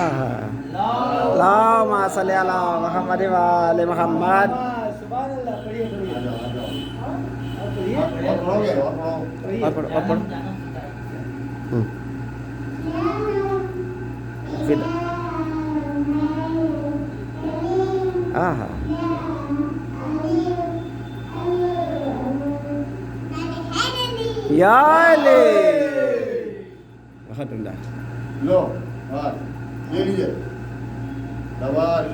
اللہم صلی علی محمد و آل محمد. سبحان اللہ. پڑھیے اور پڑھو اور پڑھو. فدا یا علی. بہت عمدہ. لو یہ لیجیے شاباش.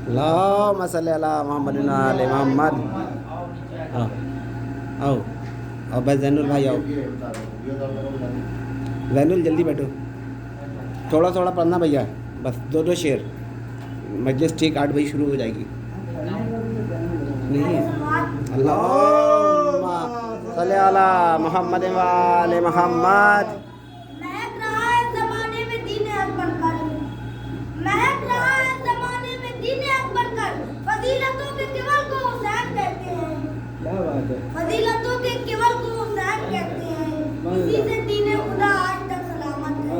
اللہم صلی علی محمد و آل محمد. آؤ آؤ بھائی زین بھائی آؤ. زین جلدی بیٹھو. تھوڑا تھوڑا پڑھنا بھیا, بس دو دو شعر. مجلس ٹھیک 8 بجے شروع ہو جائے گی. نہیں ہے. اللہم صلی علی محمد و آل محمد. مہک رہا ہے زمانے میں دین اکبر کر. مہک رہا ہے زمانے میں دین اکبر کر. فضیلتوں کے کیول کو حسین کہتے ہیں. کیا بات ہے. فضیلتوں کے کیول کو حسین کہتے ہیں. اسی سے دین خدا آج تک سلامت ہے.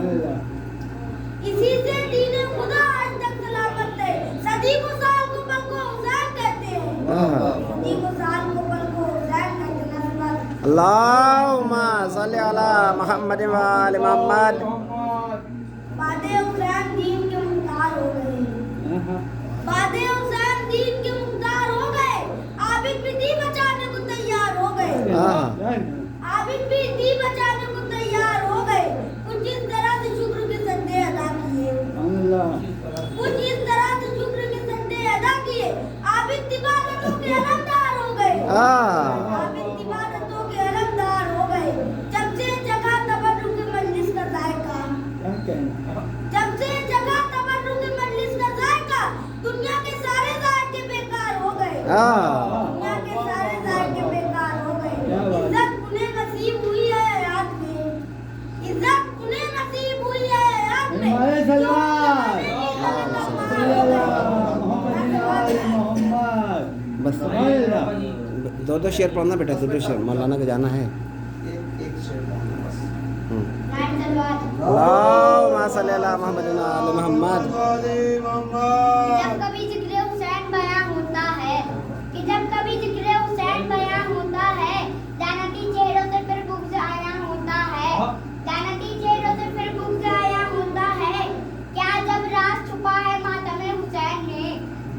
اسی سے دین خدا آج تک سلامت ہے. صدی کو سال کو پل کو حسین کہتے ہیں. صدی کو سال کو پل کو حسین کہتے ہیں. اللہم صلی علی محمد و آل محمد. باد حسین دین کے مختار ہو گئے. باد حسین دین کے مختار ہو گئے. عابد بھی دی بچانے کو تیار ہو گئے. عابد بھی دی بچانے کو تیار ہو گئے. کچھ اس طرح سے شکر کے سجدے ادا کیے. کچھ اس طرح سے شکر کے سجدے ادا کیے. عابد عبادتوں کے علمدار ہو گئے. عابد عبادتوں کے علمدار ہو گئے. جب سے جگہ تبرک مجلس کا ذائقہ. جب سے جگہ تبرک مجلس کا ذائقہ. دنیا کے سارے ذائقے بیکار ہو گئے. دنیا کے سارے ذائقے بیکار ہو گئے. عزت انہیں نصیب ہوئی ہے حیات میں. عزت انہیں نصیب ہوئی ہے حیات میں. بس دو دو شعر پڑھنا بیٹا, دو دو شعر. مولانا کا جانا ہے. اللہم صلی علی محمد و آل محمد. جب کبھی ذکر حسین بیان ہوتا ہے, کہ جب کبھی ذکر حسین بیان ہوتا ہے, لعنتی چہروں سے پھر بغض آیا ہوتا ہے. لعنتی چہروں سے پھر بغض آیا ہوتا ہے. کیا جب راز چھپا ہے ماتم حسین میں.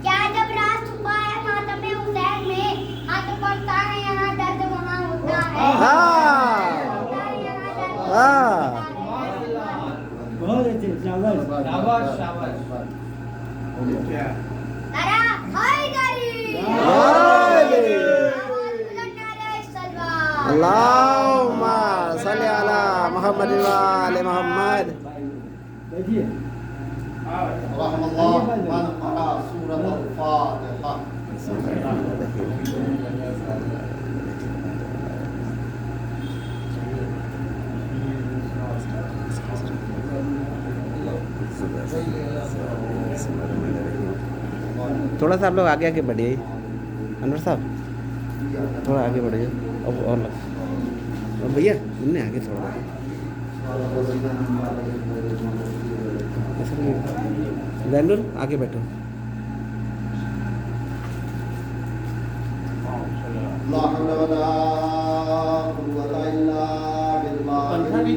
کیا جب راز چھپا ہے ماتم حسین میں. ہاتھ پڑتا ہے یہاں درد وہاں ہوتا ہے. بہت اچھے. شاباش شاباش شاباش. نعرہ حیدری. اللہم صلی علی محمد و آل محمد. بیٹھیے. رحم اللہ من قرأ سورۃ الفاتحہ. تھوڑا سا آپ لوگ آگے آگے بڑھیے. انور صاحب تھوڑا آگے بڑھیے. اور لوگ بھیا انہیں آگے تھوڑا. زینور آگے بیٹھو. لا حول ولا قوة إلا بالله العلي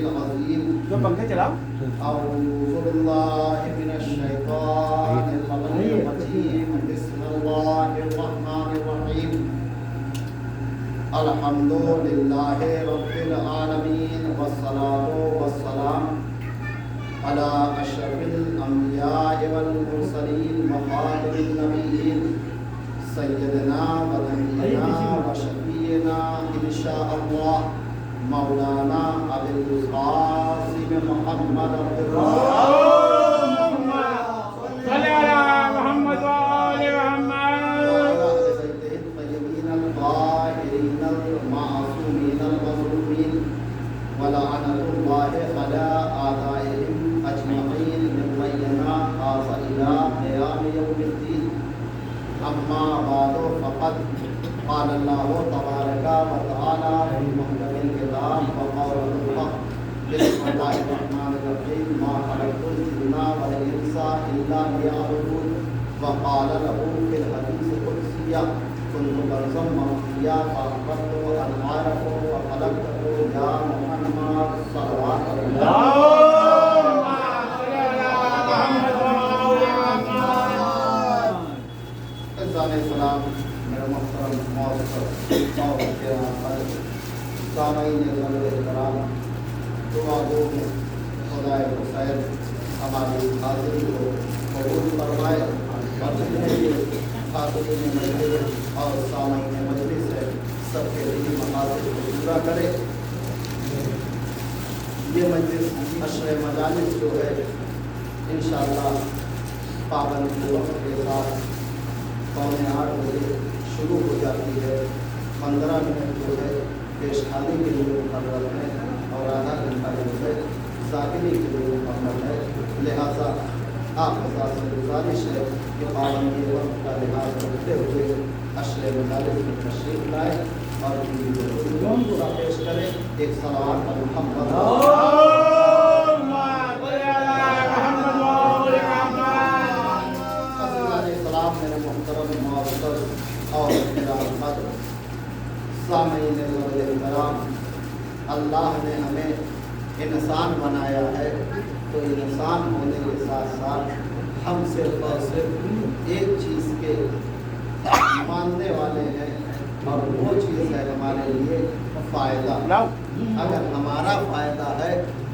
العظيم. پنکھا چلاؤ. أعوذ بالله من الشيطان الرجيم. بسم الله الرحمن الرحيم. الحمد لله رب العالمين والصلاة والسلام على أشرف الأنبياء والمرسلين وخاتم النبيين سيدنا ونبينا وشفيعنا إن شاء الله مولانا أبي القاسم محمد عبد الله. صلی علی محمد و آل محمد. وعلى آل بيته الطيبين الطاهرين المعصومين المظلومين ولعنة الله على أعدائهم أجمعين من بيننا هذا إلى قيام يوم الدين. أما بعد فقد قال الله تبارك وتعالى في محكم الكتاب وقوله الحق. بسم الله الرحمن الرحيم. ما خلقت الجن والإنس إلا ليعبدون وقال له في الحديث القدسي كنت كنزا مخفيا فأخبرت أن أعرفه وخلقته يا محمد صلوات الله السلام میرے محترم معزز اور سامعین کرام، دعا گو خدا حسین ہماری حاضری کو قبول فرمائے اور جتنے بھی حاضرین مجلس اور سامعین مجلس ہے سب کے دینی مقاصد کو پورا کرے۔ یہ مجلس عشر مجالس جو ہے انشاءاللہ پابند وقت کے ساتھ 7:45 بجے شروع ہو جاتی ہے۔ 15 منٹ جو ہے پیش خانی کے لیے مقرر ہے اور آدھا گھنٹہ جو ہے ذاکری کے لیے مقرر ہے، لہٰذا آپ حضرات سے گزارش ہے کہ پابندی وقت کا لحاظ رکھتے ہوئے عشر مجالس میں تشریف لائیں اور ضرورتوں کو پیش کریں۔ ایک صلوات علی محمد میرے محترم معزز اور سامعین کرام، اللہ نے ہمیں انسان بنایا ہے تو انسان ہونے کے ساتھ ساتھ ہم صرف اور صرف ایک چیز کے ماننے والے ہیں اور وہ چیز ہے ہمارے لیے فائدہ۔ اگر ہمارا فائدہ ہے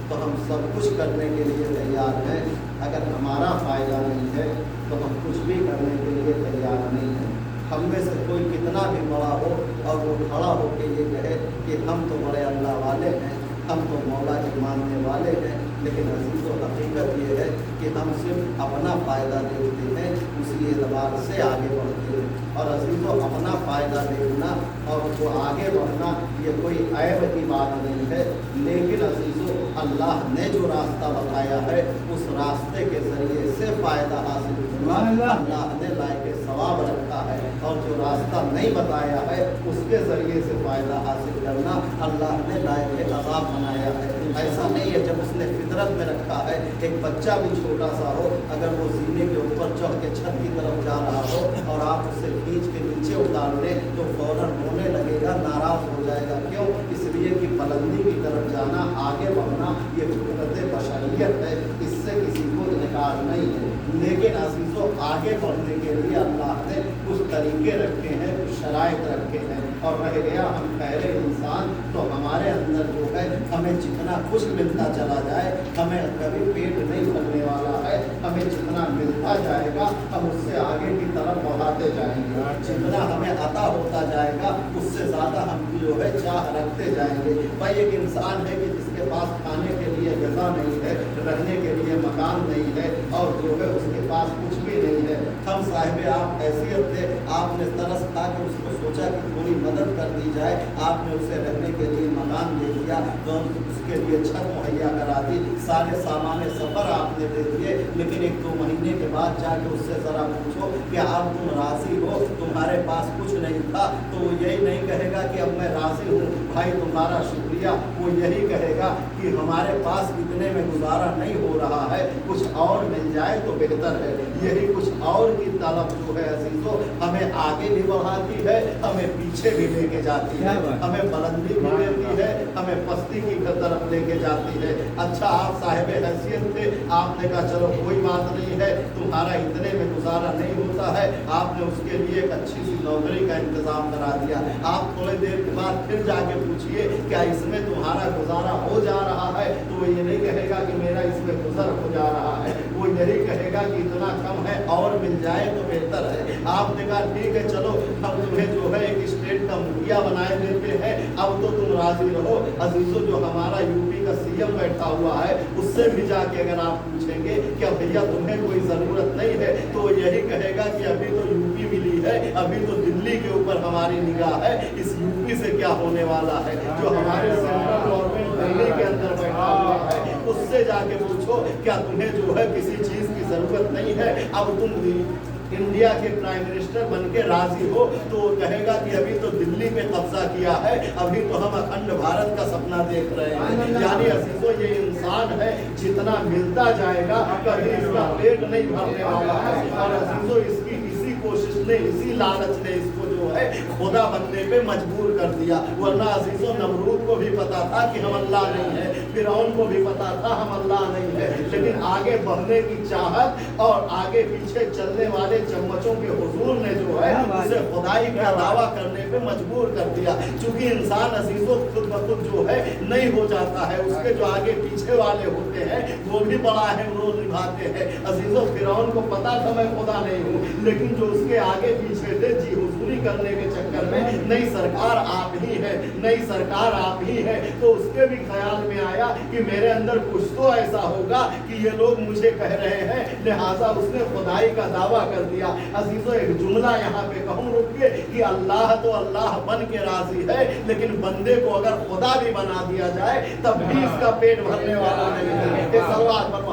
تو ہم سب کچھ کرنے کے لیے تیار ہیں، اگر ہمارا فائدہ نہیں ہے تو ہم کچھ بھی کرنے کے لیے تیار نہیں ہیں۔ ہم میں سے کوئی کتنا بھی بڑا ہو اور وہ کھڑا ہو کے یہ کہے کہ ہم تو بڑے اللہ والے ہیں، ہم تو مولا کے ماننے والے ہیں، لیکن عزیز و حقیقت یہ ہے کہ ہم صرف اپنا فائدہ دیکھتے ہیں، اسی اعتبار سے آگے بڑھتے ہیں۔ اور عزیز و اپنا فائدہ دیکھنا اور وہ آگے بڑھنا یہ کوئی عیب کی بات نہیں ہے، لیکن عزیزو اللہ نے جو راستہ بتایا ہے اس راستے کے ذریعے سے فائدہ حاصل کرنا اللہ نے لائق ثواب رکھا ہے، اور جو راستہ نہیں بتایا ہے اس کے ذریعے سے فائدہ حاصل کرنا اللہ نے لائق عذاب بنایا ہے۔ ایسا نہیں ہے جب اس نے فطرت میں رکھا ہے، ایک بچہ بھی چھوٹا سا ہو اگر وہ زینے کے اوپر چڑھ کے چھت کی طرف جا رہا ہو اور آپ اسے کھینچ کے نیچے اتار دیں تو فوراً رونے لگے گا، ناراض ہو جائے گا۔ کیوں؟ اس لیے کہ بلندی کی طرف جانا، آگے بڑھنا یہ فطرت بشریت ہے، اس سے کسی کو انکار نہیں ہے۔ لیکن عزیزو آگے بڑھنے کے لیے اللہ نے کچھ طریقے رکھے ہیں، کچھ شرائط رکھے ہیں، اور رہ گیا ہم پہلے انسان تو ہمارے اندر جو ہے ہمیں جتنا کچھ ملتا چلا جائے ہمیں کبھی پیٹ نہیں بھرنے والا ہے، ہمیں جتنا ملتا جائے گا ہم اس سے آگے کی طرف بڑھاتے جائیں گے، جتنا ہمیں عطا ہوتا جائے گا اس سے زیادہ ہم جو ہے چاہ رکھتے جائیں گے۔ بھائی ایک انسان ہے کہ جس کے پاس کھانے کے لیے غذا نہیں ہے، رہنے کے لیے مکان نہیں ہے اور جو ہے اس کے پاس کچھ بھی نہیں ہے، ہم صاحب آپ حیثیت تھے، آپ نے ترس کھا کے اس کو سوچا کہ تھوڑی مدد کر دی جائے، آپ نے اسے رہنے کے لیے مکان دے دیا، تو اس کے لیے چھت مہیا کرا دی، سارے سامان سفر آپ نے دے دیے، لیکن 1-2 مہینے کے بعد جا کے اس سے ذرا پوچھو کہ اب تم راضی ہو، تمہارے پاس کچھ نہیں تھا، تو وہ یہی نہیں کہے گا کہ اب میں راضی ہوں بھائی تمہارا شکریہ، وہ یہی کہے گا کہ ہمارے پاس اتنے میں گزارا نہیں ہو رہا ہے، کچھ اور مل جائے تو بہتر ہے۔ یہی کچھ اور کی طلب جو ہے عزیزو ہمیں آگے بھی بڑھاتی ہے، ہمیں پیچھے بھی لے کے جاتی ہے، ہمیں بلندی بھی دیتی ہے، ہمیں پستی کی طرف لے کے جاتی ہے۔ اچھا آپ صاحب حیثیت تھے، آپ نے کہا چلو کوئی بات نہیں ہے، تمہارا اتنے میں گزارا نہیں ہوتا ہے، آپ نے اس کے لیے ایک اچھی سی نوکری کا انتظام کرا دیا، آپ تھوڑے دیر کے بعد پھر جا کے پوچھئے کیا اس میں تمہارا گزارا ہو جا رہا ہے، تو وہ یہ نہیں کہے گا کہ میرا اس میں گزر ہو جا رہا ہے، وہ یہی کہے گا کہ اتنا کم ہے اور مل جائے تو بہتر ہے۔ آپ نے کہا ٹھیک ہے چلو ہم تمہیں جو ہے ایک اسٹیٹ کا مکھیا بنائے دیتے ہیں، اب تو تم راضی رہو۔ عزیزو جو ہمارا یوپی کا سی ایم بیٹھا ہوا ہے اس سے بھی جا کے اگر آپ پوچھیں گے کہ بھیا تمہیں کوئی ضرورت نہیں ہے تو وہ یہی کہے گا کہ ابھی تو یوپی ملی ہے، ابھی تو دلی کے اوپر ہماری نگاہ ہے، اس یوپی سے کیا ہونے والا ہے۔ جو ہمارے سینٹرل گورنمنٹ دلی کے اندر بیٹھا ہوا ہے اس سے جا کے پوچھو کیا تمہیں جو ہے کسی چیز کی ضرورت نہیں ہے، اب تم इंडिया के प्राइम मिनिस्टर बन के राजी हो तो वो कहेगा कि अभी तो दिल्ली पे कब्जा किया है, अभी तो हम अखंड भारत का सपना देख रहे हैं। यानी अजीजों ये इंसान है, जितना मिलता जाएगा कभी इसका पेट नहीं भरने वाला है। और अजीजों इसकी इसी कोशिश ने, इसी लालच ने इसको जो है खुदा बनने पे मजबूर कर दिया। वरना अजीजों नमरूद को भी पता था कि हम अल्लाह नहीं है, फिरौन को भी पता था हम अल्लाह नहीं है, लेकिन आगे बढ़ने की चाहत और आगे पीछे चलने वाले चम्मचों के हुजूर ने जो है उसे खुदाई का दावा करने पे मजबूर कर दिया। चूंकि इंसान अजीजों खुद ब खुद जो है नहीं हो जाता है, उसके जो आगे पीछे वाले होते हैं वो भी बड़ा अहम रोल निभाते हैं। अजीजों फिरौन को पता था मैं खुदा नहीं हूँ, लेकिन जो उसके आगे पीछे थे जी हुजूरी करने के चक्कर में नई सरकार आप ही है, नई सरकार आप ही है, तो उसके भी ख्याल में आया कि मेरे अंदर कुछ तो ऐसा होगा कि ये लोग मुझे कह रहे हैं, लिहाजा उसने खुदाई का दावा कर दिया। अजीजों एक जुमला यहाँ पे कहूँ रुकिए कि अल्लाह तो अल्लाह बन के राजी है, लेकिन बंदे को अगर खुदा भी बना दिया जाए तब भी इसका पेट भरने वाला नहीं है। इस सवाल पर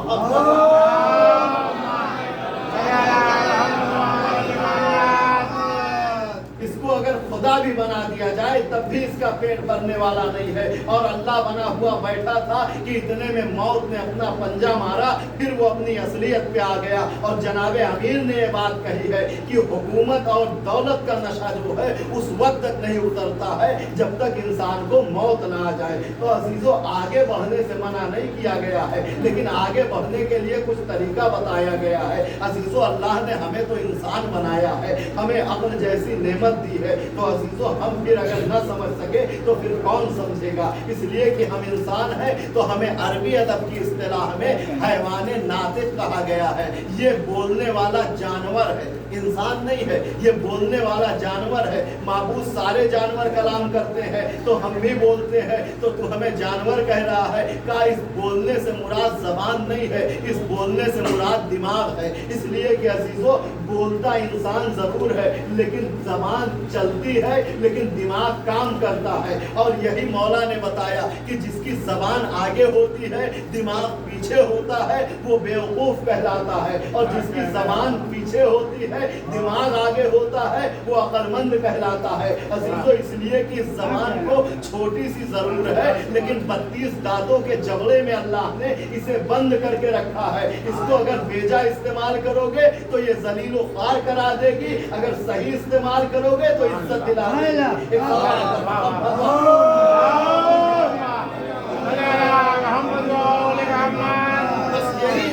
इसको अगर खुदा भी बना दिया जाए तब भी इसका पेट भरने वाला नहीं है। और अल्लाह बना हुआ बैठा था कि इतने में मौत ने अपना पंजा मारा, फिर वो अपनी असलियत पे आ गया। और जनाबे अमीर ने ये बात कही है कि हुकूमत और दौलत का नशा जो है उस वक्त तक नहीं उतरता है जब तक इंसान को मौत ना आ जाए। तो अजीजों आगे बढ़ने से मना नहीं किया गया है, लेकिन आगे बढ़ने के लिए कुछ तरीका बताया गया है। अजीजों अल्लाह ने हमें तो इंसान बनाया है, हमें अक्ल जैसी नेमत दी है, तो अजीजों हम फिर अगर न समझ सके तो फिर कौन समझेगा। इसलिए कि हम इंसान हैं तो हमें अरबी अदब की इस्तिलाह में हैवाने नातिक कहा गया है। ये बोलने वाला जानवर है, इंसान नहीं है, ये बोलने वाला जानवर है। माबूद सारे जानवर कलाम करते हैं तो हम भी बोलते हैं, तो तू हमें जानवर कह रहा है। का इस बोलने से मुराद जबान नहीं है, इस बोलने से मुराद दिमाग है। इसलिए कि अजीजों बोलता इंसान जरूर है, लेकिन जबान चलती है, लेकिन दिमाग काम करता है। और यही मौला ने बताया कि जिसकी जबान आगे होती है दिमाग पीछे होता है वो बेवकूफ कहलाता है, और जिसकी जबान पीछे होती है दिमाग आगे होता है वो अक्लमंद कहलाता है। अजीजों इसलिए कि इस जबान को छोटी सी जरूर है, लेकिन 32 दांतों के जबड़े में अल्लाह ने इसे बंद करके रखा है। इसको अगर बेजा इस्तेमाल करोगे तो ये जलील ख्वार करा देगी, अगर सही इस्तेमाल करोगे तो इज्जत दिला देगी। बस यही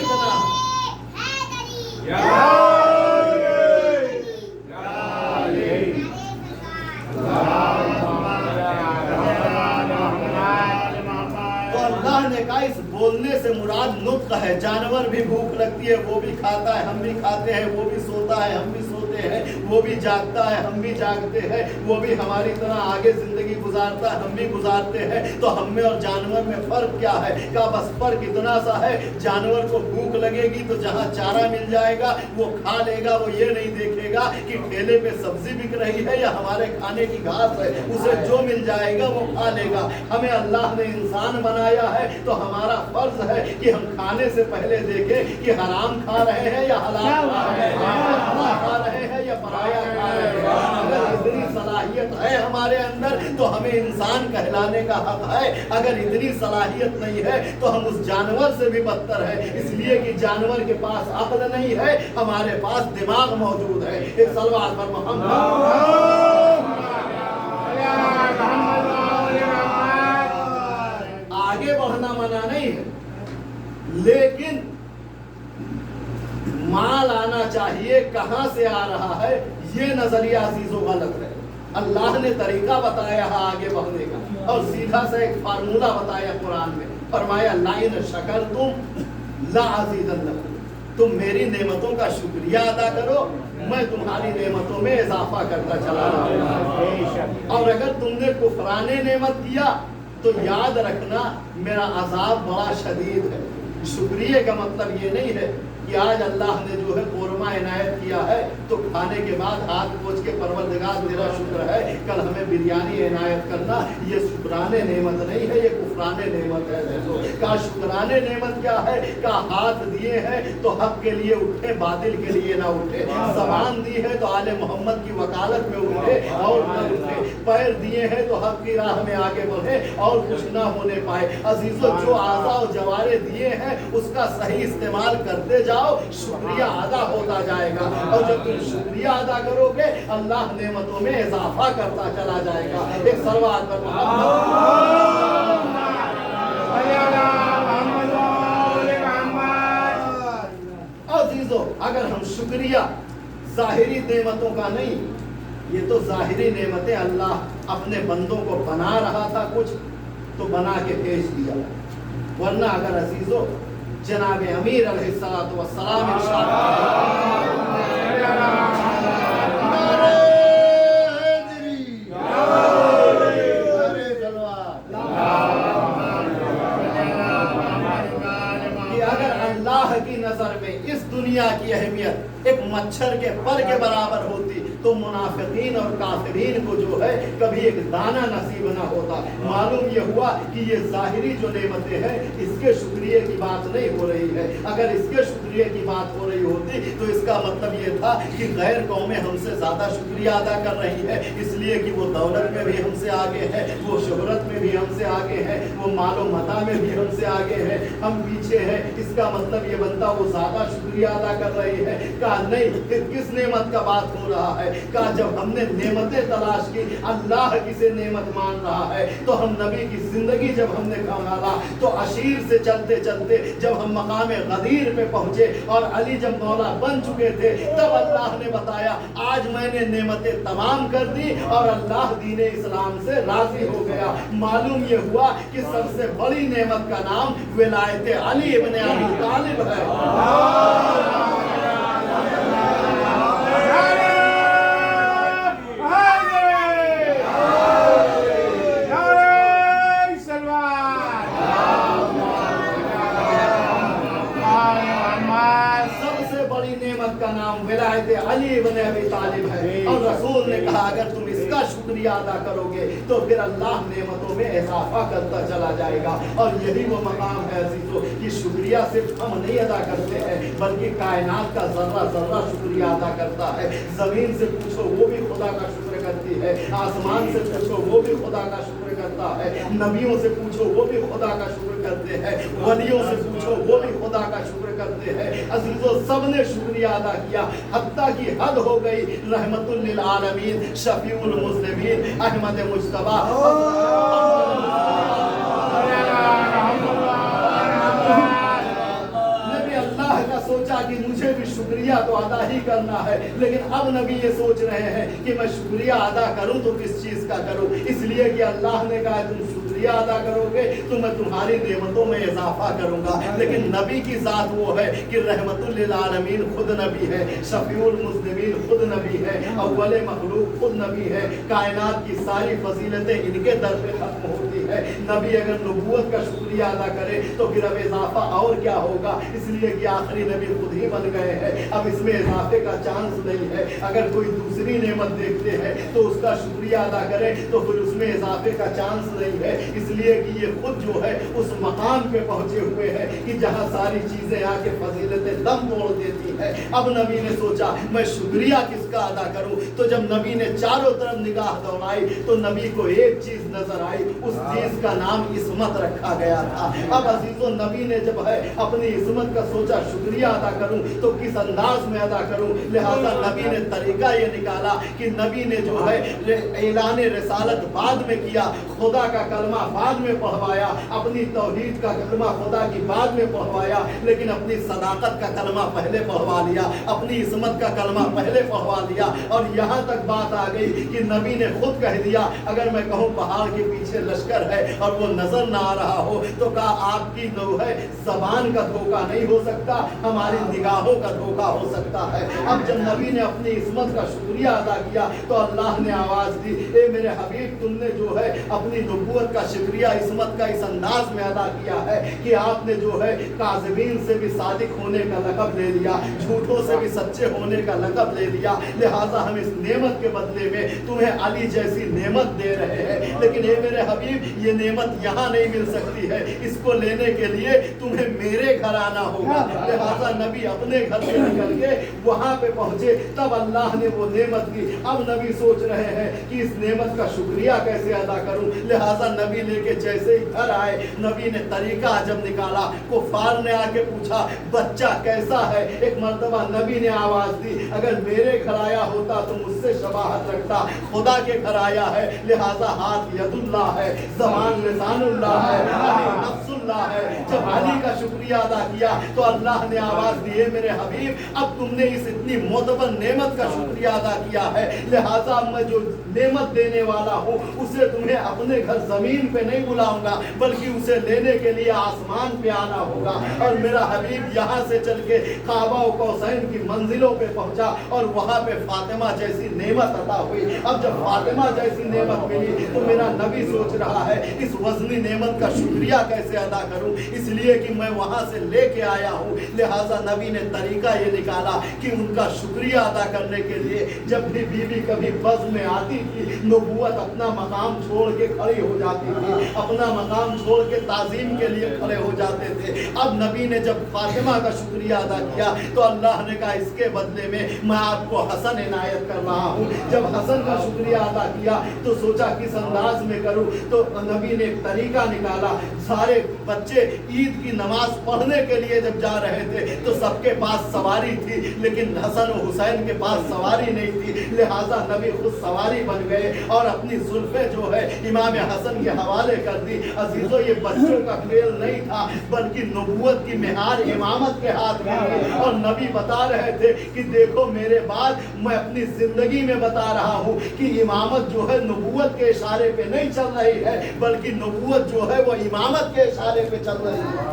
इतना इस बोलने से मुराद नुत्क है। जानवर भी भूख लगती है वो भी खाता है, हम भी खाते हैं, वो भी सोता है, हम भी सोते हैं, वो भी जागता है, हम भी जागते हैं, वो भी हमारी तरह आगे जिंदगी गुजारता है, हम भी गुजारते हैं। तो हम में और जानवर में फर्क क्या है? क्या बस फर्क इतना सा है, जानवर को भूख लगेगी तो जहाँ चारा मिल जाएगा वो खा लेगा, वो ये नहीं देखेगा कि ठेले पे सब्जी बिक रही है या हमारे खाने की घास है, उसे जो मिल जाएगा वो खा लेगा। हमें अल्लाह ने इंसान बनाया है तो हमारा फर्ज है कि हम खाने से पहले देखें कि हराम खा रहे हैं या हलाल खा रहे हैं या पराया खा रहे हैं। अगर इतनी सलाहियत है हमारे अंदर तो हमें इंसान कहलाने का हक है। अगर इतनी सलाहियत नहीं है तो हम उस जानवर से भी बदतर है, इसलिए कि जानवर के पास अक्ल नहीं है, हमारे पास दिमाग मौजूद है। एक सलवात पर आगे बढ़ना मना नहीं है, लेकिन माल आना चाहिए, कहां से आ रहा है ये नजरिया अजीजों गलत है। अल्लाह ने तरीका बताया है आगे बढ़ने का, और सीधा सा एक फार्मूला बताया कुरान में। फरमाया लाइन शकर तुम ला अज़ीदन्नकुम, तुम मेरी नेमतों का शुक्रिया अदा करो, मैं तुम्हारी नेमतों में इजाफा करता चला रहा हूं। और अगर तुमने कुफराने नेमत किया तो याद रखना मेरा अजाब बड़ा शदीद है। शुक्रिया का मतलब ये नहीं है कि आज अल्लाह ने जो है कोरमा इनायत किया है, तो खाने के बाद हाथ पोंछ के परवरदिगार तेरा शुक्र है, कल हमें बिरयानी इनायत करना। ये शुक्राने नेमत नहीं है, ये कुफराने नेमत है। देखो का शुक्राने नेमत क्या है, का हाथ दिए हैं तो हक के लिए उठे, बातिल के लिए ना उठे। ज़बान दी है तो आले मोहम्मद की वकालत में उठे और न उठे। पैर दिए हैं तो हक की राह में आगे बढ़े और कुछ ना होने पाए। अजीजों, जो आज़ा और जवारे दिए हैं उसका सही इस्तेमाल करते जाओ, शुक्रिया अदा होता जाएगा। और जब तुम शुक्रिया अदा करोगे अल्लाह नेमतों में इजाफा करता चला जाएगा। एक सलवात पर अजीजों, अगर हम शुक्रिया जाहिरी नेमतों का नहीं, ये तो जाहिरी नेमतें अल्लाह अपने बंदों को बना रहा था कुछ तो बना के भेज दिया। वरना अगर अजीजों जनाब अमीर अलैहिस्सलातु वस्सलाम कि अगर अल्लाह की नजर में इस दुनिया की अहमियत एक मच्छर के पर के बराबर होती तो मुनाफिकीन और काफिरीन को जो है कभी एक दाना नसीब ना होता। मालूम ये हुआ कि ये जाहिरी जो नेमतें हैं इसके शुक्रिया की बात नहीं हो रही है। अगर इसके शुक्रिया की बात हो रही होती तो इसका मतलब ये था कि गैर कौमें हमसे ज़्यादा शुक्रिया अदा कर रही है, इसलिए कि वो दौलत में भी हमसे आगे है, वो शोहरत में भी हमसे आगे है, वो मालो मता में भी हमसे आगे है, हम पीछे हैं। इसका मतलब ये बनता वो ज़्यादा शुक्रिया अदा कर रही है। कहा नहीं, फिर किस नेमत का बात हो रहा है? कहा जब हमने नेमतें तलाश की, अल्लाह किसे नेमत मान रहा है, तो हम नबी की जिंदगी जब हमने संभाला तो अशीर से चलते चलते जब हम मकाम गदीर पे पहुंचे और अली जब मौला बन चुके थे तब अल्लाह ने बताया आज मैंने नेमतें तमाम कर दी और अल्लाह दीन इस्लाम से राजी हो गया। मालूम ये हुआ कि सबसे बड़ी नेमत का नाम विलायत अली इब्न अबी तालिब है। का नाम विलायत अली इब्न अबी तालिब है। और रसूल ने कहा अगर तुम इसका शुक्रिया अदा करोगे तो फिर अल्लाह नेमतों में इजाफा करता चला जाएगा। और यही वो मकाम है अजीजों कि शुक्रिया सिर्फ हम नहीं अदा करते हैं बल्कि कायनात का जर्रा जर्रा शुक्रिया अदा करता है। जमीन से पूछो वो भी खुदा का शुक्र करती है, आसमान से पूछो वो भी खुदा का शुक्र करता है, नबियों से पूछो वो भी खुदा का शुक्र करते हैं, वलियों से पूछो वो भी खुदा का शुक्र करते हैं। अजीजों, सबने शुक्रिया अदा किया, हत्ता की हद हो गई। रहमतुल लिल आलमीन, शफीउल मुस्लिमीन, अहमद मुज्तबा सोचा कि मुझे भी शुक्रिया तो अदा ही करना है, लेकिन अब नबी ये सोच रहे हैं कि मैं शुक्रिया अदा करूं तो किस चीज का करूं। इसलिए कि अल्लाह ने कहा तुम शुक्रिया अदा करोगे तो मैं तुम्हारी नेमतों में इजाफा करूंगा। लेकिन नबी की जात वो है कि रहमतुल लिल आलमीन खुद नबी है, शफीउल मुस्लिमीन खुद नबी है, अव्वल मखलूक खुद नबी है। कायनात की सारी फजीलतें इनके दर पे खत्म होती है। नबी अगर नबूवत का शुक्रिया अदा करे तो फिर अब इजाफा और क्या होगा। इसलिए कि आखिरी नबी खुद ही बन गए हैं, अब इसमें इजाफे का चांस नहीं है। अगर कोई दूसरी नेमत देखते हैं तो उसका शुक्रिया अदा करें तो फिर उसमें इजाफे का चांस नहीं है। इसलिए कि ये खुद जो है उस मकाम पे पहुंचे हुए हैं कि जहां सारी चीजें आके फजीलतें दम तोड़ देती है। अब नबी ने सोचा मैं शुक्रिया किसका अदा करूं, तो जब नबी ने चारों तरफ निगाह दौड़ाई तो नबी को एक चीज नजर आई, उस चीज का नाम इस्मत रखा गया था। अब अजीजों, नबी ने जब है अपनी इस्मत का सोचा शुक्रिया अदा करूं तो किस अंदाज में अदा करूं, लिहाजा नबी ने तरीका ये निकाला कि नबी ने जो है ऐलान रिसालत बाद में किया, खुदा का कलमा बाद में पढ़वाया, अपनी तौहीद का कलमा खुदा की बाद में पढ़वाया, लेकिन अपनी सदाकत का कलमा पहले पढ़वाया। पढ़वा लिया, अपनी इसमत का कलमा पहले पढ़वा लिया, और यहाँ तक बात आ गई कि नबी ने खुद कह दिया, अगर मैं कहूँ पहाड़ के पीछे लश्कर है और वो नजर ना आ रहा हो, तो कहा आपकी जो है जबान का धोखा नहीं हो सकता, हमारी निगाहों का धोखा हो सकता है। अब जब नबी ने अपनी इसमत का शुक्रिया अदा किया तो अल्लाह ने आवाज दी, ए मेरे हबीब, तुमने जो है अपनी नबूवत का शुक्रिया इसमत का इस अंदाज में अदा किया है कि आपने जो है काज़िबीन से भी सादिक होने का लक़ब ले लिया, झूठों से भी सच्चे होने का लक़ब ले लिया, लिहाजा हम इस नेमत के बदले में तुम्हें अली जैसी नेमत दे रहे हैं। लेकिन ए मेरे हबीब, ये नेमत यहाँ नहीं मिल सकती है, इसको लेने के लिए तुम्हें मेरे घर आना होगा। लिहाजा नबी अपने घर से निकल के वहाँ पे पहुँचे, तब अल्लाह ने वो नेमत दी। अब नबी सोच रहे हैं कि इस नेमत का शुक्रिया कैसे अदा करूं। लिहाजा नबी लेके जैसे ही घर आए, नबी ने तरीका जब निकाला, कुफार ने आके पूछा बच्चा कैसा है। एक मर्तबा नबी ने आवाज दी, अगर मेरे घर आया होता तो मुझसे शबाहत रखता, खुदा के घर आया है, लिहाजा हाथ यदुल्लाह है, ज़बान लिसानुल्लाह है, अली नफ्सुल्लाह है। जब अली का शुक्रिया अदा किया तो अल्लाह ने आवाज दी, है मेरे हबीब, अब तुमने इस इतनी मोतबर नेमत का शुक्रिया अदा किया है, लिहाजा मैं जो नेमत देने वाला हूँ उसे तुम्हें अपने घर जमीन पे नहीं बुलाऊंगा, बल्कि उसे लेने के लिए आसमान पे आना होगा। और मेरा हबीब यहाँ से चल के काबा व कौसैन की मंजिलों पे पहुँचा और वहाँ पे फातिमा जैसी नेमत अता हुई। अब जब फातिमा जैसी नेमत मिली तो मेरा नबी सोच रहा है इस वजनी नेमत का शुक्रिया कैसे अदा करूँ, इसलिए कि मैं वहाँ से लेके आया हूँ। लिहाजा नबी ने तरीका ये निकाला कि उनका शुक्रिया अदा करने के लिए जब भी बीवी कभी बज़ में आती थी, नबूवत अपना मकाम छोड़ के खड़ी हो जाती थी, अपना मकाम छोड़ के ताज़ीम के लिए खड़े हो जाते थे। अब नबी ने जब फातिमा का शुक्रिया अदा किया तो अल्लाह ने कहा इसके बदले में मैं आपको हसन इनायत कर रहा हूँ। जब हसन का शुक्रिया अदा किया तो सोचा किस अंदाज में करूँ, तो नबी ने एक तरीका निकाला। सारे बच्चे ईद की नमाज पढ़ने के लिए जब जा रहे थे तो सबके पास सवारी थी, लेकिन हसन और हुसैन के पास सवारी नहीं थी। लिहाजा नबी खुद सवारी बन गए और अपनी जुल्फे जो है इमाम हसन के हवाले कर दी। अजीजों, ये बच्चों का खेल नहीं था, बल्कि नबूवत की मेहार इमामत के हाथ में थी। और नबी बता रहे थे कि देखो मेरे बाद मैं अपनी जिंदगी में बता रहा हूँ कि इमामत जो है नबूवत के इशारे पे नहीं चल रही है, बल्कि नबूवत जो है वो इमामत के इशारे पे चल रही है।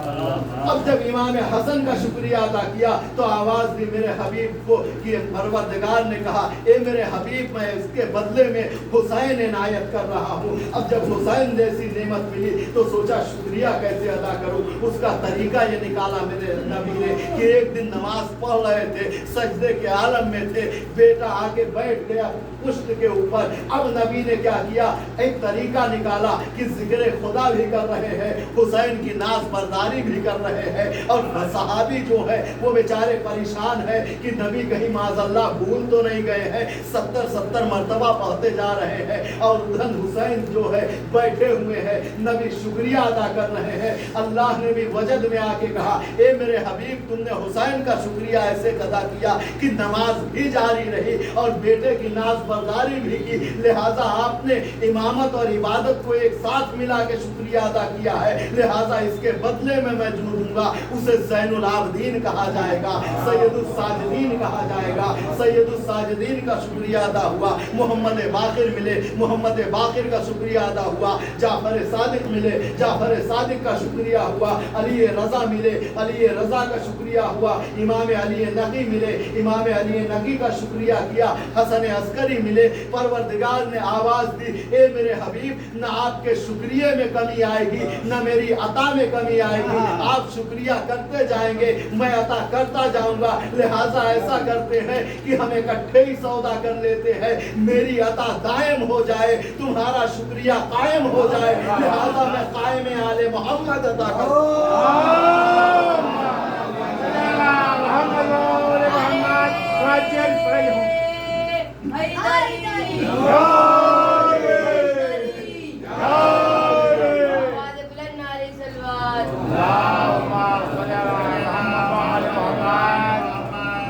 अब जब इमाम हसन का शुक्रिया अदा किया तो आवाज दी मेरे हबीब को कि परवरदिगार ने कहा, ए मेरे हबीब, मैं इसके बदले में हुसैन इनायत कर रहा हूँ। अब जब हुसैन जैसी नेमत मिली तो सोचा शुक्रिया कैसे अदा करूँ। उसका तरीका ये निकाला मेरे नबी ने कि एक दिन नमाज पढ़ रहे थे, सजदे के आलम में थे, बेटा आके बैठ गया पुष्ट के ऊपर। अब नबी ने क्या किया, एक तरीका निकाला कि जिक्र खुदा भी कर रहे हैं, हुसैन की नाज बरदारी भी कर रहे हैं। और सहाबी जो है वो बेचारे परेशान है कि नबी कहीं माज़अल्लाह भूल तो नहीं गए हैं, 70 मरतबा पढ़ते जा रहे हैं और उधर हुसैन जो है बैठे हुए हैं, नबी शुक्रिया अदा कर रहे हैं। अल्लाह ने भी वजद में आके कहा, ए मेरे हबीब, तुमने हुसैन का शुक्रिया ऐसे अदा किया कि नमाज भी जारी रही और बेटे की नाज बरदारी भी की। लिहाजा आपने इमामत और इबादत को एक साथ मिला के शुक्रिया अदा किया है, लिहाजा इसके बदले में मैं जो दूंगा उसे ज़ैनुल आबिदीन कहा जाएगा, सैयदुस साजिदीन कहा जाएगा। सैयदुस साजिदीन का शुक्रिया अदा हुआ। मोहम्मद बाकिर मिले, मोहम्मद बाकिर का शुक्रिया अदा हुआ। जाफर सादिक मिले, जाफर सादिक का शुक्रिया हुआ। अली रज़ा मिले, अली रज़ा का शुक्रिया हुआ। इमाम अली नकी मिले, इमाम अली नकी का शुक्रिया किया। हसन अस्करी मिले। परवरदिगार ने आवाज़ दी, ए मेरे हबीब, न आपके शुक्रिया में कमी आएगी, न मेरी अता में कमी आएगी। आप शुक्रिया करते जाएंगे, मैं अता करता जाऊंगा। लिहाजा ऐसा करते हैं कि हम इकट्ठे ही सौदा कर लेते हैं, मेरी अता दायम हो जाए, तुम्हारा शुक्रिया कायम हो जाए। लिहाजा मैं कायम आले मोहम्मद अता करता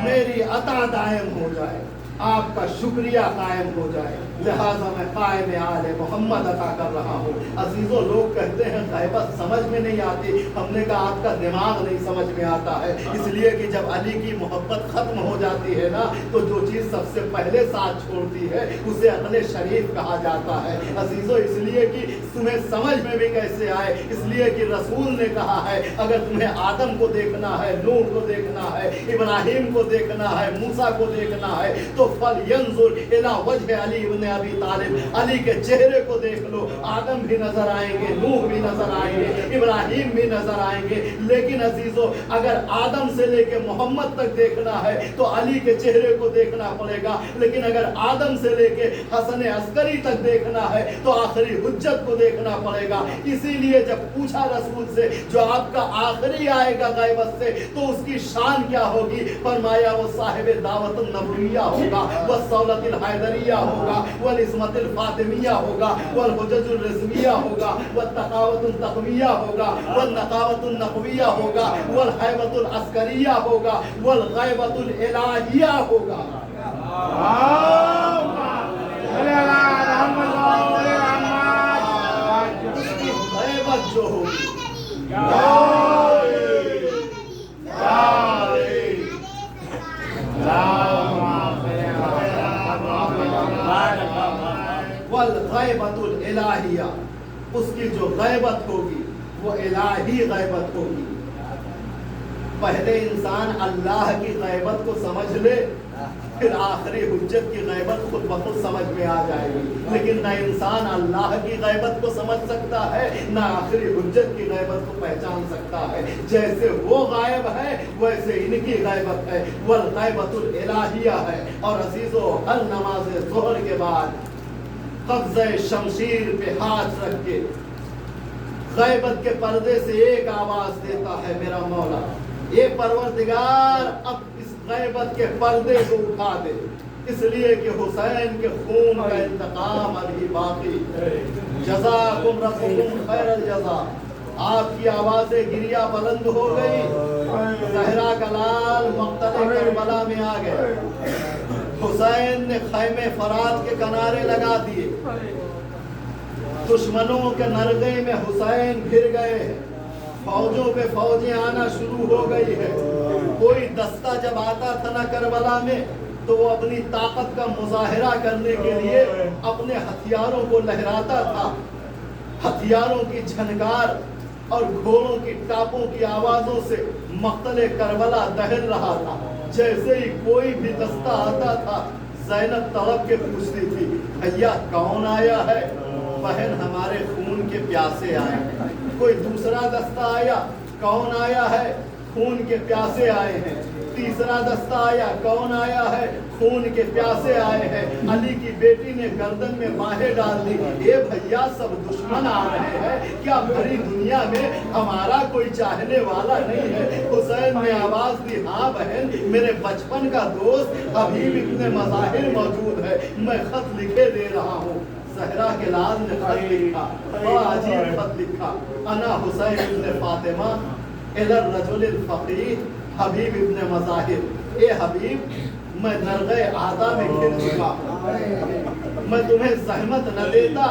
मेरी अता दायम हो जाए। آپ کا شکریہ قائم ہو جائے، لہٰذا میں قائم آل محمد عطا کر رہا ہوں۔ عزیزوں، لوگ کہتے ہیں غیبت سمجھ میں نہیں آتی، ہم نے کہا آپ کا دماغ نہیں سمجھ میں آتا ہے، اس لیے کہ جب علی کی محبت ختم ہو جاتی ہے نا تو جو چیز سب سے پہلے ساتھ چھوڑتی ہے اسے عقل شریف کہا جاتا ہے۔ عزیزوں، اس لیے کہ تمہیں سمجھ میں بھی کیسے آئے، اس لیے کہ رسول نے کہا ہے اگر تمہیں آدم کو دیکھنا ہے، نوح کو دیکھنا ہے، ابراہیم کو دیکھنا ہے، موسیٰ کو دیکھنا ہے تو فَلْيَنْظُرْ إِلَىٰ وَجْهِ عَلِي بْنِ أَبِي طالب، علی کے چہرے کو دیکھ لو، آدم بھی نظر آئیں گے، نوح بھی نظر آئیں گے، ابراہیم بھی نظر آئیں گے، لیکن عزیزوں اگر آدم سے لے کے محمد تک دیکھنا ہے تو علی کے چہرے کو دیکھنا پڑے گا، لیکن اگر آدم سے لے کے حسن عسکری تک دیکھنا ہے تو آخری حجت کو دیکھنا پڑے گا۔ اسی لیے جب پوچھا رسول سے جو آپ کا آخری آئے گا غیبت سے تو اس کی شان کیا ہوگی، فرمایا وہ صاحب دعوت النبویہ ہوگا، وہ سولت الحیدریہ ہوگا، وہ عصمت الفاطمیہ ہوگا، وہ الحجج الرضویہ ہوگا، وہ تقاوت التقویہ ہوگا، وہ نقاوت النقویہ ہوگا، وہ الحیبت العسکریہ ہوگا، وہ الغیبت الالہیہ ہوگا۔ اس کی غیبت جو ہوگی والغیبت الالہیہ، اس کی جو غیبت ہوگی وہ الہی غیبت ہوگی۔ پہلے انسان اللہ کی غیبت کو سمجھ لے، پھر آخری حجت کی غیبت خود بخود سمجھ میں آ جائے گی، لیکن نہ انسان اللہ کی غیبت کو سمجھ سکتا ہے نہ آخری حجت کی غیبت کو پہچان سکتا ہے۔ جیسے وہ غائب ہے ویسے ان کی غیبت ہے، والغیبت الالہیہ ہے۔ اور عزیزو، ہر نماز ظہر کے بعد قبضہ شمشیر پہ ہاتھ رکھ کے غیبت کے پردے سے ایک آواز دیتا ہے میرا مولا، یہ پروردگار اب اس غیبت کے پردے کو اٹھا دے، اس لیے کہ حسین کے خون کا انتقام ابھی باقی۔ جزاکم ربکم خیر الجزا۔ آپ کی آوازیں گریہ بلند ہو گئی، زہرا کا لال مقتل کربلا میں آ گئے، حسین نے خیمے فرات کے کنارے لگا دیے، دشمنوں کے نرغے میں حسین گھر گئے ہیں، فوجوں پہ فوجیں آنا شروع ہو گئی ہے۔ کوئی دستہ جب آتا تھا نا کربلا میں تو وہ اپنی طاقت کا مظاہرہ کرنے کے لیے اپنے ہتھیاروں کو لہراتا تھا، ہتھیاروں کی جھنکار اور گھوڑوں کی ٹاپوں کی آوازوں سے مقتل کربلا دہل رہا تھا۔ جیسے ہی کوئی بھی دستہ آتا تھا زینب تڑپ کے پوچھتی تھی، بھیا کون آیا ہے؟ بہن ہمارے خون کے پیاسے آئے ہیں۔ کوئی دوسرا دستہ آیا، کون آیا ہے؟ خون کے پیاسے آئے ہیں۔ تیسرا دستہ آیا، کون آیا ہے؟ خون کے پیاسے آئے ہیں۔ علی کی بیٹی نے گردن میں باہیں ڈال دی، اے بھیا سب دشمن آ رہے ہیں، کیا بھری دنیا میں ہمارا کوئی چاہنے والا نہیں ہے؟ حسین نے آواز دی، ہاں بہن، میرے بچپن کا دوست حبیب ابن مظاہر موجود ہے، میں خط لکھے دے رہا ہوں۔ زہرا کے لال نے خط لکھا، بڑا عجیب خط لکھا، انا حسین ابن فاطمہ الی الرجل الفقیر حبیب ابن مظاہر، اے حبیب میں نرغے آدھا میں گر چکا، میں تمہیں زحمت نہ دیتا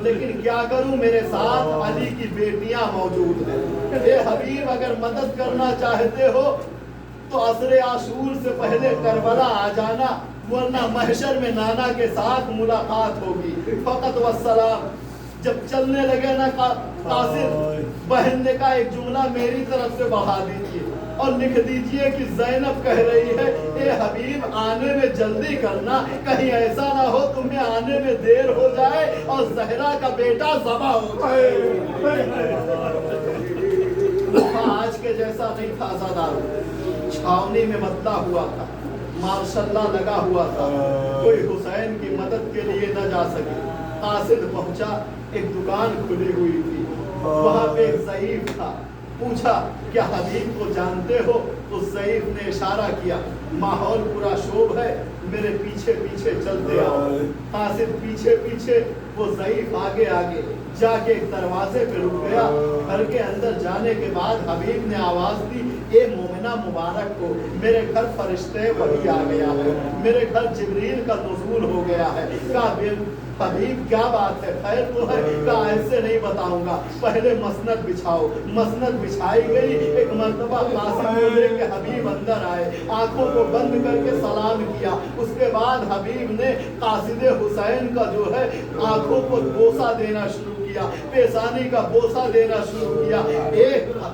لیکن کیا کروں میرے ساتھ علی کی بیٹیاں موجود ہیں۔ اے حبیب اگر مدد کرنا چاہتے ہو تو عصر عاشور سے پہلے کربلا آ جانا، ورنہ محشر میں نانا کے ساتھ ملاقات ہوگی۔ فقط والسلام۔ جب چلنے لگے نا قاسم، بہن نے کہا ایک جملہ میری طرف سے بڑھا دیجیے اور لکھ دیجئے کہ زینب کہہ رہی ہے، اے حبیب آنے میں جلدی کرنا، کہیں ایسا نہ ہو تمہیں آنے میں دیر ہو جائے اور زہرا کا بیٹا ذبح ہو جائے۔ آج کے جیسا نہیں تھا زادار، چھاونی میں مدلہ ہوا تھا، ماشاء اللہ لگا ہوا تھا، کوئی حسین کی مدد کے لیے نہ جا سکے۔ قاصد پہنچا، ایک دکان کھلی ہوئی تھی، وہاں پہ ایک ضعیف تھا، پوچھا کیا حبیب کو جانتے ہو؟ تو ضعیف نے اشارہ کیا، ماحول پورا شوب ہے، میرے پیچھے پیچھے چلتے آؤ۔ قاصد پیچھے پیچھے، وہ ضعیف آگے آگے جا کے ایک دروازے پہ رک گیا۔ گھر کے اندر جانے کے بعد حبیب نے آواز دی، اے مومنہ مبارک کو میرے گھر فرشتے وحی آ گیا ہے، میرے گھر جبریل کا نزول ہو گیا ہے۔ کہا حبیب کیا بات ہے، خیر تو ہے؟ کہا ایسے نہیں بتاؤں گا، پہلے مسند بچھاؤ۔ مسند بچھائی گئی، ایک مرتبہ قاسم کو لے کے حبیب اندر آئے، آنکھوں کو بند کر کے سلام کیا۔ اس کے بعد حبیب نے قاصد حسین کا جو ہے آنکھوں کو بوسہ دینا شروع کیا، پیشانی کا بوسہ دینا شروع کیا۔ اے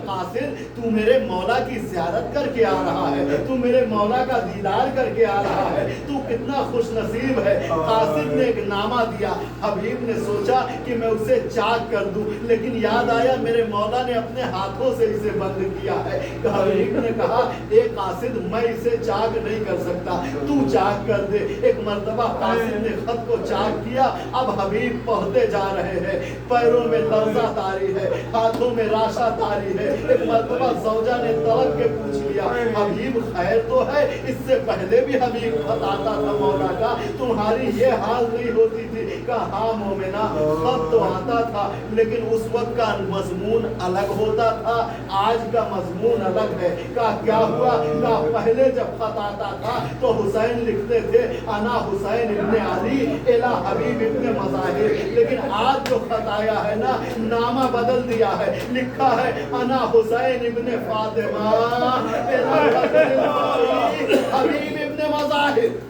قاصد، تو میرے مولا کی زیارت کر کے آ رہا ہے، تو میرے مولا کا دیدار کر کے آ رہا ہے، تو کتنا خوش نصیب ہے۔ قاصد نے ایک نامہ دیا، حبیب نے سوچا کہ میں اسے چاک کر دوں، لیکن یاد آیا میرے مولا نے اپنے ہاتھوں سے اسے بند کیا ہے۔ حبیب نے کہا اے قاصد، میں اسے چاک نہیں کر سکتا، تو چاک کر دے۔ ایک مرتبہ قاصد نے خط کو چاک کیا، اب حبیب پڑھتے جا رہے ہیں، پیروں میں لرزہ طاری ہے، ہاتھوں میں راشا طاری ہے۔ ایک مرتبہ زوجہ نے تڑپ کے پوچھ لیا حبیب خیر تو ہے؟ اس سے پہلے بھی حبیب خط آتا تھا مولا کا، تمہاری یہ حال نہیں ہوتی تھی؟ کہا ہاں مومنہ، خط تو آتا تھا لیکن اس وقت کا مضمون الگ ہوتا تھا، آج کا مضمون الگ ہے۔ کہا کیا ہوا؟ کہا پہلے جب خط آتا تھا تو حسین لکھتے تھے انا حسین ابن علی الی حبیب ابن مظاہر، لیکن آج جو خط آیا ہے نا، نامہ بدل دیا ہے، لکھا ہے انا حسین ابن فاطمہ حبیب ابن مظاہر۔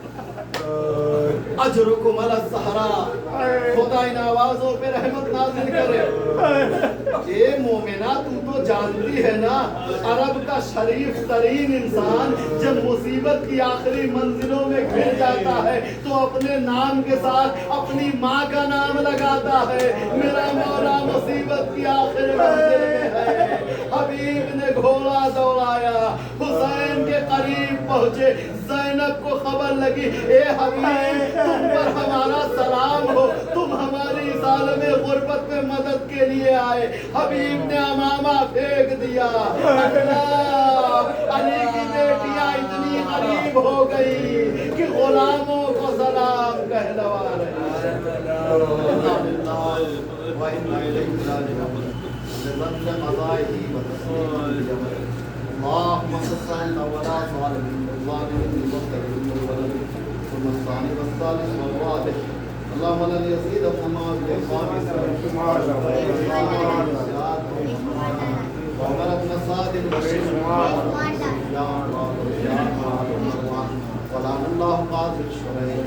اجرکم علی الزہراء، خدا ان آوازوں پہ رحمت نازل کرے۔ اے مومنہ، تو جانتی ہے نا عرب کا شریف ترین انسان جب مصیبت کی آخری منزلوں میں گر جاتا ہے تو اپنے نام کے ساتھ اپنی ماں کا نام لگاتا ہے۔ میرا مولا مصیبت کی آخری منزل میں ہے، حبیب نے گھوڑا دوڑایا، حسین کے قریب پہنچے، زینب کو خبر لگی اے حبیب تم پر ہمارا سلام ہو، تم ہماری اس عالم غربت میں مدد کے لیے آئے۔ حبیب نے امامہ پھینک دیا، اللہ علی کی بیٹیاں اتنی قریب ہو گئی کہ غلاموں کو سلام کہلوا رہے اللهم صل على ولا ظالمين الظالمين والظالمين ثم الثاني والثالث والرابع اللهم لا يزيد فما بالخامس وملك نصاد وشيخ يا الله ولا الله قاضي الشرعي